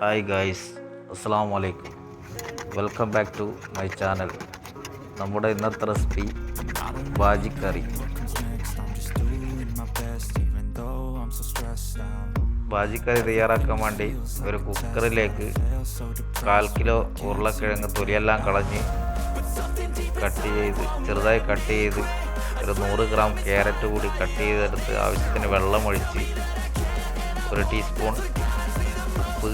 Hi guys, Assalamu alaikum. Welcome back to my channel. നമ്മുടെ ഇന്നത്തെ recipe Baji കറി. ബാജി കറി തയ്യാറാക്കാൻ വേണ്ടി ഒരു കുക്കറിലേക്ക് 1/4 കിലോ ഉരുളക്കിഴങ്ങ് തൊലിയെല്ലാം കളഞ്ഞ് ചെറുതായി കട്ട് ചെയ്ത് ഒരു 100 ഗ്രാം ക്യാരറ്റ് കൂടി കട്ട് ചെയ്തെടുത്ത് ആവശ്യത്തിന് വെള്ളം ഒഴിച്ച് 1 ടീസ്പൂൺ ഉപ്പ്,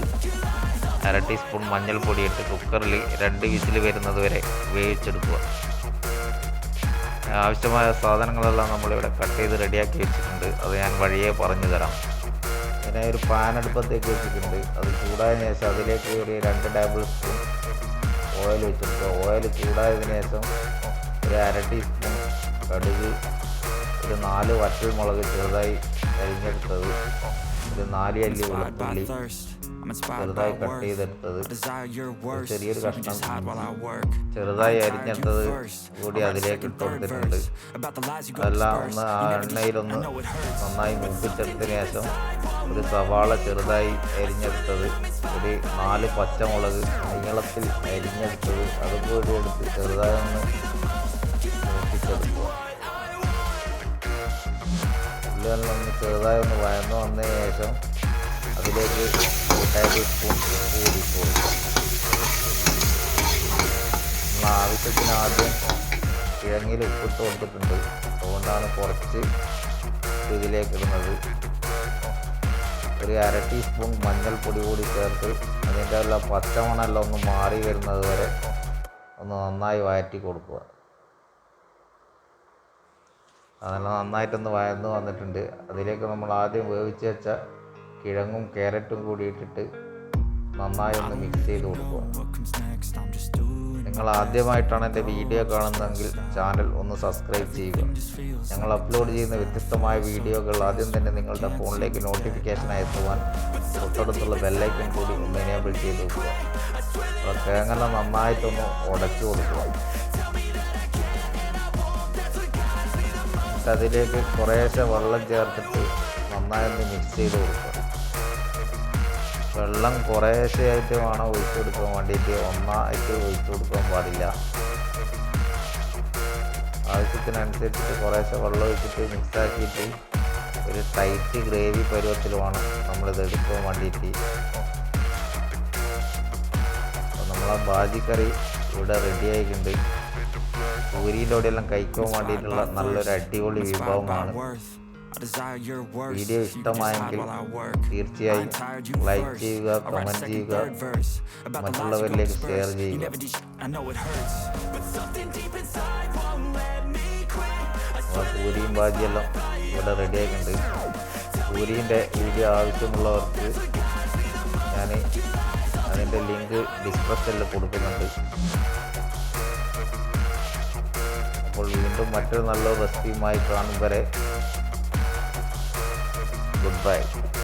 1/2 ടീസ്പൂൺ മഞ്ഞൾപ്പൊടി ഇട്ട് കുക്കറിൽ 2 വിസിൽ വരുന്നത് വരെ വേവിച്ചെടുക്കുക. ആവശ്യമായ സാധനങ്ങളെല്ലാം നമ്മളിവിടെ കട്ട് ചെയ്ത് റെഡിയാക്കി വെച്ചിട്ടുണ്ട്. അത് ഞാൻ വഴിയെ പറഞ്ഞു തരാം. പിന്നെ ഒരു പാൻ അടുപ്പത്തേക്ക് വെച്ചിട്ടുണ്ട്. അത് ചൂടായതിനു ശേഷം അതിലേക്ക് ഒരു 2 ടേബിൾ സ്പൂൺ ഓയിൽ വെച്ചെടുക്കുക. ഓയിൽ ചൂടായതിനു ശേഷം ഒരു 1/2 ടീസ്പൂൺ കടുക്, ഒരു 4 വറ്റൽമുളക് ചെറുതായി അരിഞ്ഞെടുത്തത്, ഒരു 4 അല്ലി വെളുത്തുള്ളി ചെറുതായി കട്ട് ചെയ്തെടുത്തത്, ചെറിയൊരു കഷ്ണം ചെറുതായി അരിഞ്ഞെടുത്തത് കൂടി അതിലേക്ക് ഇട്ട് കൊടുത്തിട്ടുണ്ട്. അതെല്ലാം ഒന്ന് എണ്ണയിലൊന്ന് നന്നായി മൂപ്പിച്ചെടുത്തതിന് ശേഷം ഒരു സവാള ചെറുതായി അരിഞ്ഞെടുത്തത്, ഒരു 4 പച്ചമുളക് നീളത്തിൽ അരിഞ്ഞെടുത്തത് അതുകൂടി എടുത്ത് ചെറുതായി ഒന്ന് മൂപ്പിച്ചെടുക്കുക. ഉള്ളിയെല്ലാം ഒന്ന് ചെറുതായി ഒന്ന് വഴന്നു വന്നതിന് ശേഷം അതിലേക്ക് 1 ടേബിൾ സ്പൂൺ ഉപ്പ് കൂടി കൊടുക്കുക. നമ്മൾ ആവശ്യത്തിന് ആദ്യം കിഴങ്ങിൽ ഉപ്പിട്ട് കൊടുത്തിട്ടുണ്ട്. അതുകൊണ്ടാണ് കുറച്ച് ഇതിലേക്ക് ഇടുന്നത്. ഒരു 1/2 ടീസ്പൂൺ മഞ്ഞൾപ്പൊടി കൂടി ചേർത്ത് അതിൻ്റെ എല്ലാം പച്ചമണമെല്ലാം ഒന്ന് മാറി വരുന്നത് വരെ ഒന്ന് നന്നായി വഴറ്റി കൊടുക്കുക. അതെല്ലാം നന്നായിട്ടൊന്ന് വഴന്ന് വന്നിട്ടുണ്ട്. അതിലേക്ക് നമ്മൾ ആദ്യം വേവിച്ച് വെച്ച കിഴങ്ങും ക്യാരറ്റും കൂടി ഇട്ടിട്ട് നന്നായി ഒന്ന് മിക്സ് ചെയ്ത് കൊടുക്കുക. നിങ്ങൾ ആദ്യമായിട്ടാണ് എൻ്റെ വീഡിയോ കാണുന്നതെങ്കിൽ ചാനൽ ഒന്ന് സബ്സ്ക്രൈബ് ചെയ്യുക. ഞങ്ങൾ അപ്ലോഡ് ചെയ്യുന്ന വ്യത്യസ്തമായ വീഡിയോകൾ ആദ്യം തന്നെ നിങ്ങളുടെ ഫോണിലേക്ക് നോട്ടിഫിക്കേഷനായി എത്തുവാൻ തൊട്ടടുത്തുള്ള ബെല്ലൈക്കൺ കൂടി ഒന്ന് എനേബിൾ ചെയ്ത് വെക്കുക. അപ്പോൾ കിഴങ്ങെല്ലാം നന്നായിട്ടൊന്ന് ഉടച്ചു കൊടുക്കുക. അതിലേക്ക് കുറേശ്ശെ വെള്ളം ചേർത്തിട്ട് നന്നായി ഒന്ന് മിക്സ് ചെയ്ത് കൊടുക്കുക. വെള്ളം കുറേശ്ശെയായിട്ട് വേണം ഒഴിച്ചു കൊടുക്കാൻ വേണ്ടിയിട്ട്, ഒന്നായിട്ട് ഒഴിച്ചു കൊടുക്കാൻ പാടില്ല. ആവശ്യത്തിനനുസരിച്ചിട്ട് കുറേശ്ശെ വെള്ളം ഒഴിച്ചിട്ട് മിക്സാക്കിയിട്ട് ഒരു ടൈറ്റ് ഗ്രേവി പരുവത്തിൽ വേണം നമ്മളിത് എടുക്കാൻ വേണ്ടിയിട്ട്. അപ്പോൾ നമ്മളെ ബാജി കറി ഇവിടെ റെഡി ആയിട്ടുണ്ട്. പൂരിയിലൂടെയെല്ലാം കഴിക്കാൻ വേണ്ടിയിട്ടുള്ള നല്ലൊരു അടിപൊളി വിഭവമാണ്. വീഡിയോ ഇഷ്ടമായെങ്കിൽ തീർച്ചയായും ലൈക്ക് ചെയ്യുക, കമൻറ്റ് ചെയ്യുക, മറ്റുള്ളവരിലേക്ക് ഷെയർ ചെയ്യുക. പൂരിയും ബാജിയെല്ലാം ഇവിടെ റെഡി ആയിട്ടുണ്ട്. പൂരീൻ്റെ വീഡിയോ ആവശ്യമുള്ളവർക്ക് ഞാൻ അതിൻ്റെ ലിങ്ക് ഡിസ്ക്രിപ്ഷനിൽ കൊടുക്കുന്നുണ്ട്. അപ്പോൾ വീണ്ടും മറ്റൊരു നല്ലൊരു റെസിപ്പിയുമായി കാണും വരെ ഗുഡ് ബൈ.